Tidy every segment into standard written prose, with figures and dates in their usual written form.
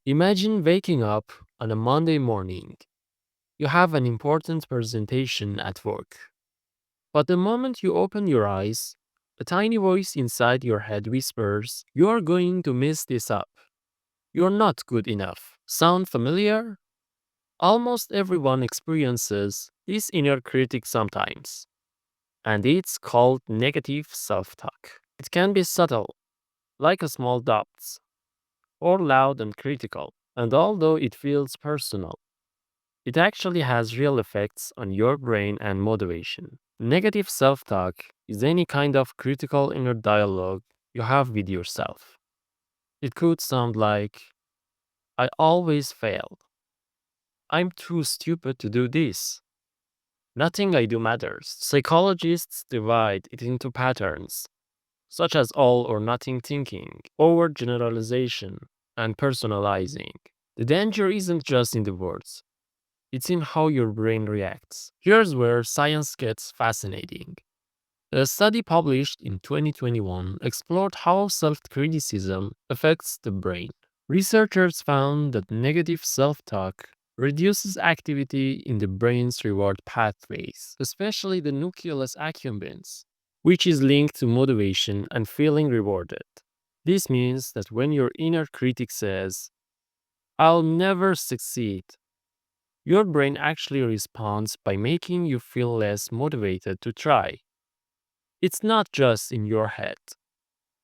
Imagine waking up on a Monday morning. You have an important presentation at work. But the moment you open your eyes, a tiny voice inside your head whispers, "You're going to mess this up. You're not good enough." Sound familiar? Almost everyone experiences this inner critic sometimes, and it's called negative self talk. It can be subtle, like a small doubt, or loud and critical, and although it feels personal, it actually has real effects on your brain and motivation. Negative self talk is any kind of critical inner dialogue you have with yourself. It could sound like, "I always fail. I'm too stupid to do this. Nothing I do matters." Psychologists divide it into patterns, such as all or nothing thinking, overgeneralization, and personalizing. The danger isn't just in the words, it's in how your brain reacts. Here's where science gets fascinating. A study published in 2021 explored how self criticism affects the brain. Researchers found that negative self talk reduces activity in the brain's reward pathways, especially the nucleus accumbens, which is linked to motivation and feeling rewarded. This means that when your inner critic says, "I'll never succeed," your brain actually responds by making you feel less motivated to try. It's not just in your head,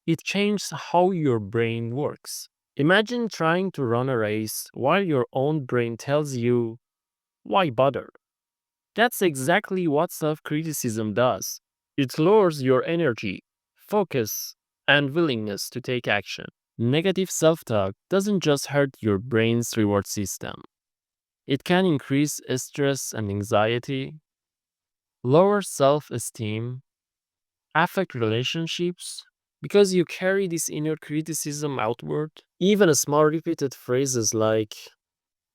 it changes how your brain works. Imagine trying to run a race while your own brain tells you, "Why bother?" That's exactly what self criticism does. It lowers your energy, focus, and willingness to take action. Negative self talk doesn't just hurt your brain's reward system, it can increase stress and anxiety, lower self esteem, affect relationships. Because you carry this inner criticism outward, even a small repeated phrases like,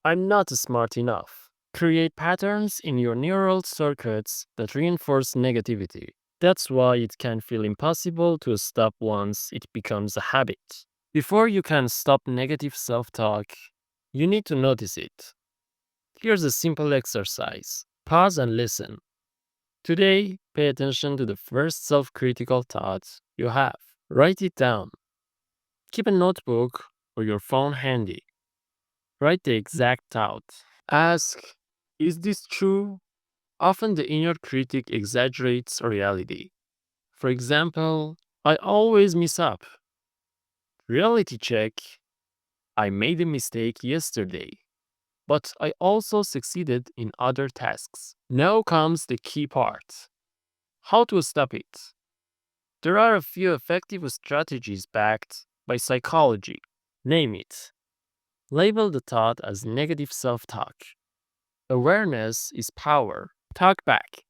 "I'm not smart enough," create patterns in your neural circuits that reinforce negativity. That's why it can feel impossible to stop once it becomes a habit. Before you can stop negative self talk, you need to notice it. Here's a simple exercise: pause and listen. Today, pay attention to the first self critical thought you have. Write it down. Keep a notebook or your phone handy. Write the exact thought. Ask, "Is this true?" Often the inner critic exaggerates reality. For example, "I always mess up." Reality check: "I made a mistake yesterday, but I also succeeded in other tasks." Now comes the key part: how to stop it. There are a few effective strategies backed by psychology. Name it. Label the thought as negative self talk. Awareness is power. Talk back.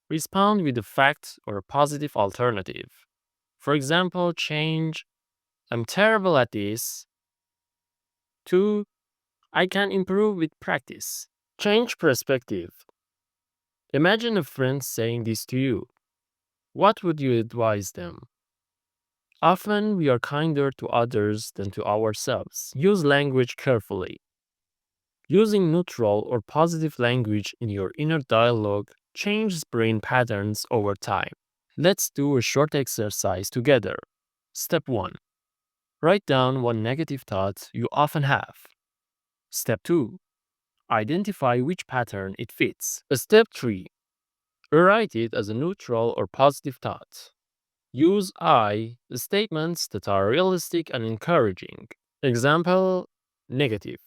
Respond with a fact or a positive alternative. For example, change, "I'm terrible at this," to, "I can improve with practice." Change perspective. Imagine a friend saying this to you. What would you advise them? Often we are kinder to others than to ourselves. Use language carefully. Using neutral or positive language in your inner dialogue changes brain patterns over time. Let's do a short exercise together. Step 1. Write down one negative thought you often have. Step 2. Identify which pattern it fits. Step 3. Write it as a neutral or positive thought. Use "I" statements that are realistic and encouraging. Example: negative: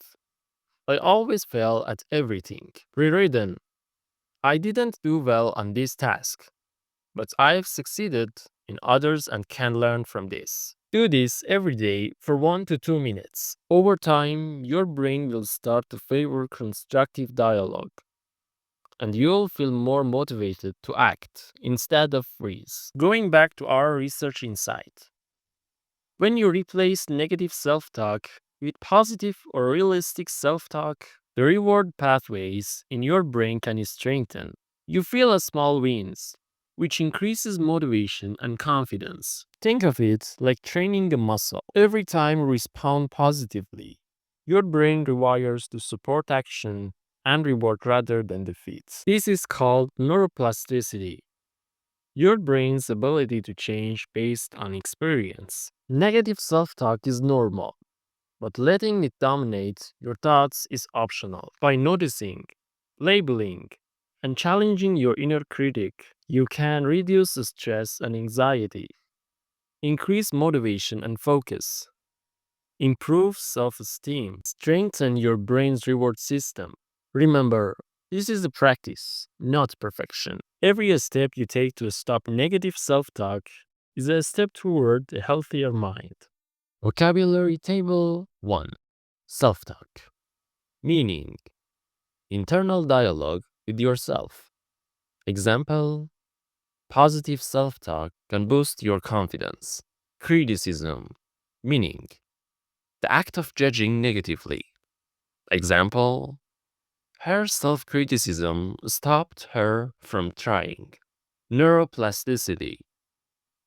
"I always fail at everything." Rewritten: "I didn't do well on this task, but I've succeeded in others and can learn from this." Do this every day for 1 to 2 minutes. Over time, your brain will start to favor constructive dialogue, and you'll feel more motivated to act instead of freeze. Going back to our research insight, when you replace negative self talk with positive or realistic self talk, the reward pathways in your brain can strengthen. You feel a small wins, which increases motivation and confidence. Think of it like training a muscle. Every time you respond positively, Your brain rewires to support action and reward rather than defeat. This is called neuroplasticity, your brain's ability to change based on experience. Negative self talk is normal, but letting it dominate your thoughts is optional. By noticing, labeling, and challenging your inner critic, you can reduce stress and anxiety, increase motivation and focus, improve self esteem, strengthen your brain's reward system. Remember, this is a practice, not perfection. Every step you take to stop negative self talk is a step toward a healthier mind. Vocabulary Table 1. Self talk. Meaning: internal dialogue with yourself. Example: positive self talk can boost your confidence. Criticism. Meaning: the act of judging negatively. Example: her self criticism stopped her from trying. Neuroplasticity.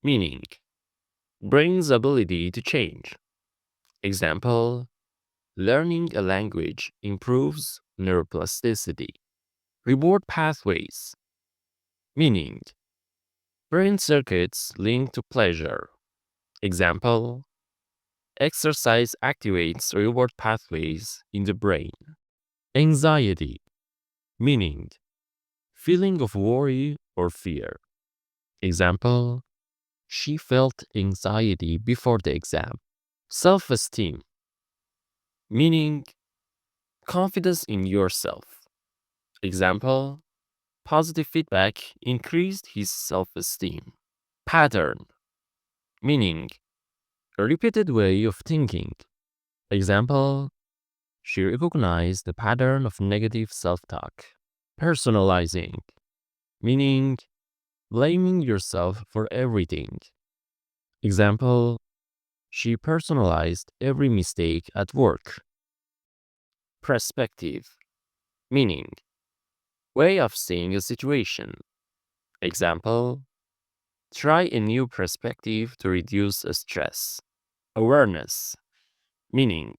Meaning: brain's ability to change. Example: learning a language improves neuroplasticity. Reward pathways. Meaning: brain circuits linked to pleasure. Example: exercise activates reward pathways in the brain. Anxiety. Meaning: feeling of worry or fear. Example: she felt anxiety before the exam. Self esteem. Meaning: confidence in yourself. Example: positive feedback increased his self esteem. Pattern. Meaning: a repeated way of thinking. Example: she recognized the pattern of negative self talk. Personalizing. Meaning: blaming yourself for everything. Example: she personalized every mistake at work. Perspective. Meaning: way of seeing a situation. Example: try a new perspective to reduce stress. Awareness. Meaning: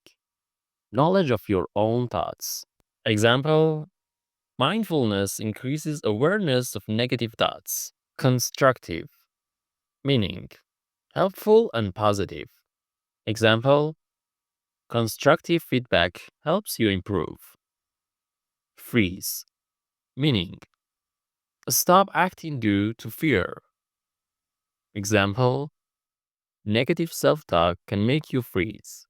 knowledge of your own thoughts. Example: mindfulness increases awareness of negative thoughts. Constructive. Meaning: helpful and positive. Example: constructive feedback helps you improve. Freeze. Meaning: stop acting due to fear. Example: negative self talk can make you freeze.